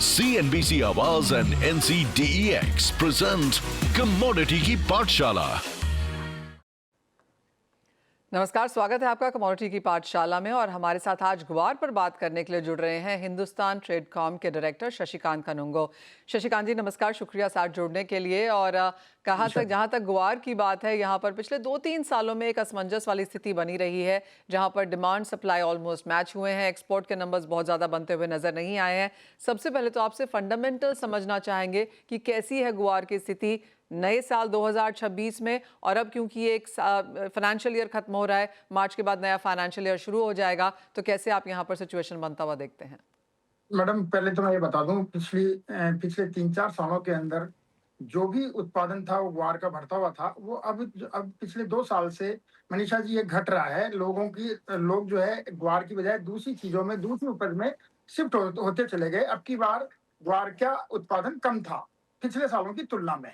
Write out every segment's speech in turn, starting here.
CNBC आवाज and NCDEX present commodity की पाठशाला। नमस्कार, स्वागत है आपका कमोडिटी की पाठशाला में। और हमारे साथ आज ग्वार पर बात करने के लिए जुड़ रहे हैं हिंदुस्तान ट्रेडकॉम के डायरेक्टर शशिकांत कानुंगो। शशिकांत जी नमस्कार, शुक्रिया साथ जुड़ने के लिए। और जहां तक ग्वार की बात है, यहाँ पर पिछले 2-3 सालों में एक असमंजस वाली स्थिति बनी रही है, जहां पर डिमांड सप्लाई ऑलमोस्ट मैच हुए हैं, एक्सपोर्ट के नंबर्स बहुत ज़्यादा बनते हुए नजर नहीं आए हैं। सबसे पहले तो आपसे फंडामेंटल समझना चाहेंगे कि कैसी है ग्वार की स्थिति नए साल 2026 में, और अब क्योंकि एक फाइनेंशियल ईयर खत्म हो रहा है, मार्च के बाद नया फाइनेंशियल ईयर शुरू हो जाएगा, तो कैसे आप यहाँ पर सिचुएशन बनता हुआ देखते हैं? मैडम, पहले तो मैं ये बता दूं, पिछले 3-4 सालों के अंदर जो भी उत्पादन था वो ग्वार का बढ़ता हुआ था। वो अब पिछले 2 साल से मनीषा जी ये घट रहा है। लोग जो है ग्वार की बजाय दूसरी चीजों में, दूसरी उपज में शिफ्ट होते चले गए। अब की बार ग्वार का उत्पादन कम था पिछले सालों की तुलना में,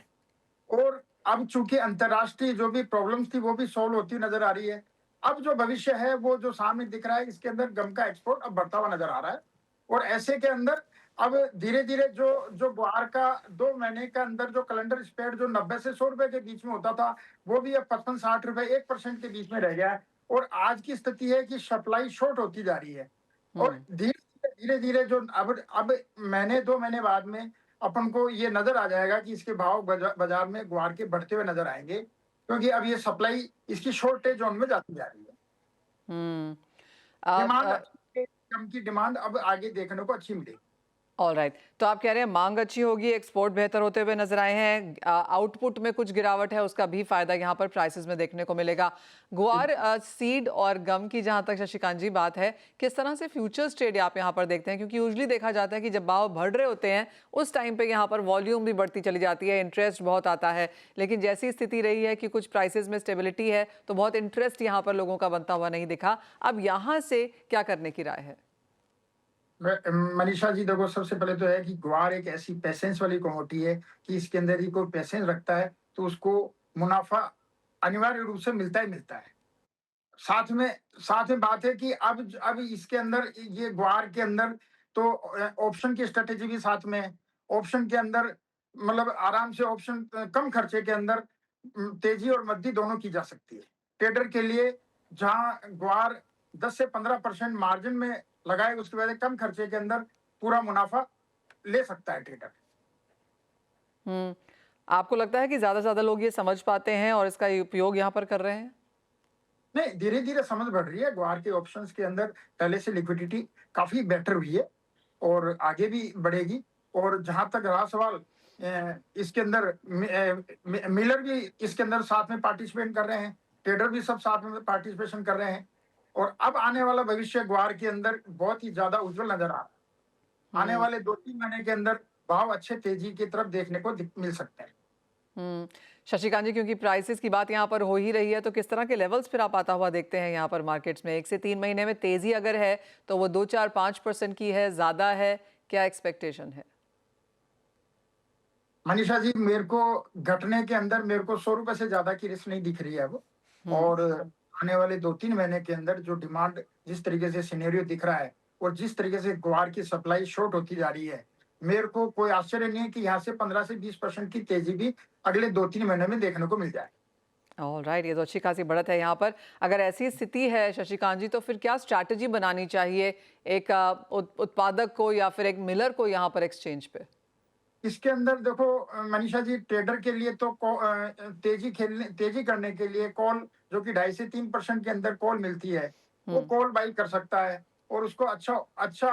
और अब चूंकि अंतरराष्ट्रीय जो भी प्रॉब्लम्स थी वो भी सॉल्व होती नजर आ रही है। अब जो भविष्य है वो जो सामने दिख रहा है, इसके अंदर गम का एक्सपोर्ट अब बढ़ता हुआ नजर आ रहा है। और ऐसे के अंदर अब धीरे धीरे जो जो ग्वार का 2 महीने के अंदर जो कैलेंडर स्प्रेड जो 90 से 100 रुपए के बीच में होता था, वो भी अब 55-60 रुपए 1% के बीच में रह गया है। और आज की स्थिति है कि सप्लाई शॉर्ट होती जा रही है। और धीरे धीरे जो अब महीने 2 महीने बाद में अपन को ये नजर आ जाएगा कि इसके भाव बाजार में ग्वार के बढ़ते हुए नजर आएंगे, क्योंकि अब ये सप्लाई इसकी शॉर्टेज जोन में जाती जा रही है। डिमांड कम की डिमांड अब आगे देखने को अच्छी मिलेगी। ऑलराइट, तो आप कह रहे हैं मांग अच्छी होगी, एक्सपोर्ट बेहतर होते हुए नजर आए हैं, आउटपुट में कुछ गिरावट है, उसका भी फायदा यहाँ पर प्राइसेस में देखने को मिलेगा। ग्वार सीड और गम की जहां तक शशिकांत जी बात है, किस तरह से फ्यूचर्स ट्रेड आप यहाँ पर देखते हैं? क्योंकि यूजली देखा जाता है कि जब भाव बढ़ रहे होते हैं उस टाइम पे यहाँ पर वॉल्यूम भी बढ़ती चली जाती है, इंटरेस्ट बहुत आता है। लेकिन जैसी स्थिति रही है कि कुछ प्राइसेस में स्टेबिलिटी है, तो बहुत इंटरेस्ट यहाँ पर लोगों का बनता हुआ नहीं दिखा। अब यहाँ से क्या करने की राय है? मनीषा जी देखो, सबसे पहले तो है कि ग्वार एक ऐसी पेशेंस वाली कमोडिटी है कि इसके अंदर ही कोई पेशेंस रखता है तो उसको मुनाफा अनिवार्य रूप से मिलता ही मिलता है। साथ में बात है कि अब इसके अंदर ये ग्वार के अंदर तो ऑप्शन की स्ट्रेटेजी भी साथ में है। ऑप्शन के अंदर मतलब आराम से ऑप्शन कम खर्चे के अंदर तेजी और मद्दी दोनों की जा सकती है। ट्रेडर के लिए जहां ग्वार 10 से 15% मार्जिन में लगाए, उसकी वजह से कम खर्चे के अंदर पूरा मुनाफा ले सकता है ट्रेडर। आपको लगता है कि ज्यादा से ज्यादा लोग ये समझ पाते हैं और इसका उपयोग यहाँ पर कर रहे हैं? नहीं, धीरे धीरे समझ बढ़ रही है। ग्वार के ऑप्शंस के अंदर पहले से लिक्विडिटी काफी बेटर हुई है और आगे भी बढ़ेगी। और जहां तक रहा सवाल, इसके अंदर मिलर भी इसके अंदर साथ में पार्टिसिपेट कर रहे हैं, ट्रेडर भी सब साथ में पार्टिसिपेशन कर रहे हैं। और अब आने वाला भविष्य ग्वार के अंदर बहुत ही ज्यादा उज्जवल नजर आ रहा है। आने वाले 2-3 महीने के अंदर भाव अच्छे तेजी की तरफ देखने को मिल सकते हैं। शशिकांत जी, क्योंकि प्राइसेस की बात यहाँ पर हो ही रही है, तो किस तरह के लेवल्स फिर आप आता हुआ देखते हैं यहाँ पर मार्केट्स में? 1 से 3 महीने में तेजी अगर है तो वो 2-4-5% की है, ज्यादा है, क्या एक्सपेक्टेशन है? मनीषा जी, मेरे को घटने के अंदर मेरे को 100 रुपए से ज्यादा की रिस्क नहीं दिख रही है अब। और आने वाले 2-3 महीने के अंदर जो डिमांड जिस तरीके से सिनेरियो दिख रहा है और जिस तरीके से ग्वार की सप्लाई शॉर्ट होती जा रही है, मेरे को कोई आश्चर्य नहीं है कि यहाँ से 15 से 20% की तेजी भी अगले 2-3 महीने में देखने को मिल जाए। ऑलराइट, ये तो अच्छी खासी बढ़त है यहाँ पर। अगर ऐसी स्थिति है शशिकांत जी, तो फिर क्या स्ट्रैटेजी बनानी चाहिए एक उत्पादक को या फिर एक मिलर को यहाँ पर एक्सचेंज पे? इसके अंदर देखो मनीषा जी, ट्रेडर के लिए तो तेजी करने के लिए कॉल जो कि 2.5 से 3% के अंदर कॉल मिलती है, वो कॉल बाई कर सकता है और उसको अच्छा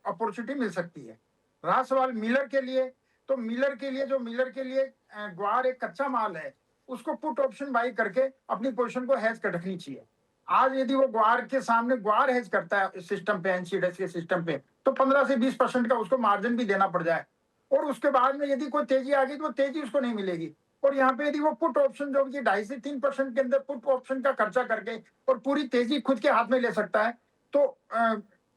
अपॉर्चुनिटी मिल सकती है। रहा सवाल मिलर के लिए, तो मिलर के लिए ग्वार एक कच्चा माल है, उसको पुट ऑप्शन बाई करके अपनी पोजीशन को हेज कर रखनी चाहिए। आज यदि वो ग्वार के सामने ग्वार हेज करता है सिस्टम पे, एनसीडीएक्स के सिस्टम पे, तो 15 से 20% का उसको मार्जिन भी देना पड़ जाए। और उसके बाद में यदि कोई तेजी आ गई तो तेजी उसको नहीं मिलेगी। और यहाँ पे यदि वो पुट ऑप्शन जो कि 2.5 से 3% के अंदर पुट ऑप्शन का खर्चा करके और पूरी तेजी खुद के हाथ में ले सकता है, तो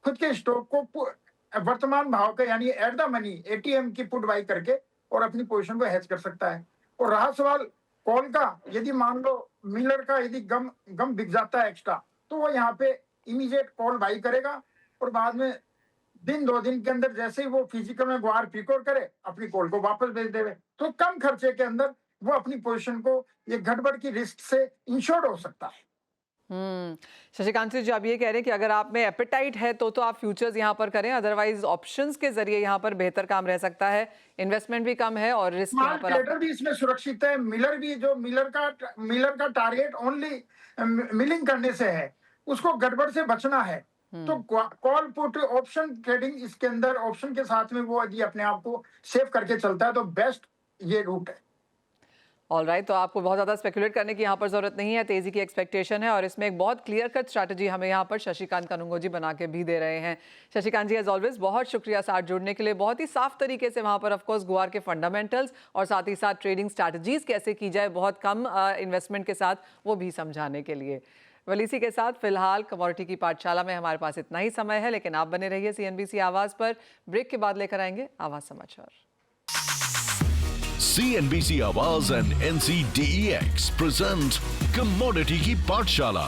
खुद के स्टॉक को वर्तमान भाव का यानी एट द मनी एटीएम की पुट बाई करके और अपनी पोजीशन को हेज कर सकता है। और रहा सवाल कॉल का, यदि मान लो मिलर का यदि गम बिक जाता है एक्स्ट्रा, तो वो यहाँ पे इमीडिएट कॉल बाई करेगा और बाद में दिन 2 दिन के अंदर जैसे ही वो फिजिकल में ग्वार प्रिकोर करे, अपनी कॉल को वापस भेज देवे, तो कम खर्चे के अंदर वो अपनी पोजीशन को ये गड़बड़ की रिस्क से इंश्योर्ड हो सकता है। शशिकांत जी, आप ये कह रहे हैं कि अगर आप में एपेटाइट है तो आप फ्यूचर्स यहाँ पर करें, अदरवाइज ऑप्शंस के जरिए यहाँ पर बेहतर काम रह सकता है, इन्वेस्टमेंट भी कम है और रिस्क यहाँ पर ट्रेडर भी इसमें सुरक्षित है। मिलर भी, जो मिलर का टारगेट ओनली मिलिंग करने से है, उसको गड़बड़ से बचना है। तो कॉल पुट ऑप्शन ट्रेडिंग, इसके अंदर ऑप्शन के साथ में वो यदि अपने आप को सेव करके चलता है तो बेस्ट ये रूट है। ऑलराइट, तो आपको बहुत ज़्यादा स्पेकुलेट करने की यहाँ पर ज़रूरत नहीं है, तेज़ी की एक्सपेक्टेशन है और इसमें एक बहुत क्लियर कट स्ट्रैटेजी हमें यहाँ पर शशिकांत कानुंगो जी बना के भी दे रहे हैं। शशिकांत जी, एज ऑलवेज बहुत शुक्रिया साथ जुड़ने के लिए। बहुत ही साफ तरीके से वहाँ पर ऑफकोर्स गुआर के फंडामेंटल्स और साथ ही साथ ट्रेडिंग स्ट्रैटेजीज कैसे की जाए बहुत कम इन्वेस्टमेंट के साथ, वो भी समझाने के लिए। वेल, इसी के साथ फिलहाल कमोडिटी की पाठशाला में हमारे पास इतना ही समय है, लेकिन आप बने रहिए CNBC आवाज़ पर। ब्रेक के बाद लेकर आएंगे आवाज़ समाचार। CNBC आवाज एंड NCDEX present कमोडिटी की पाठशाला।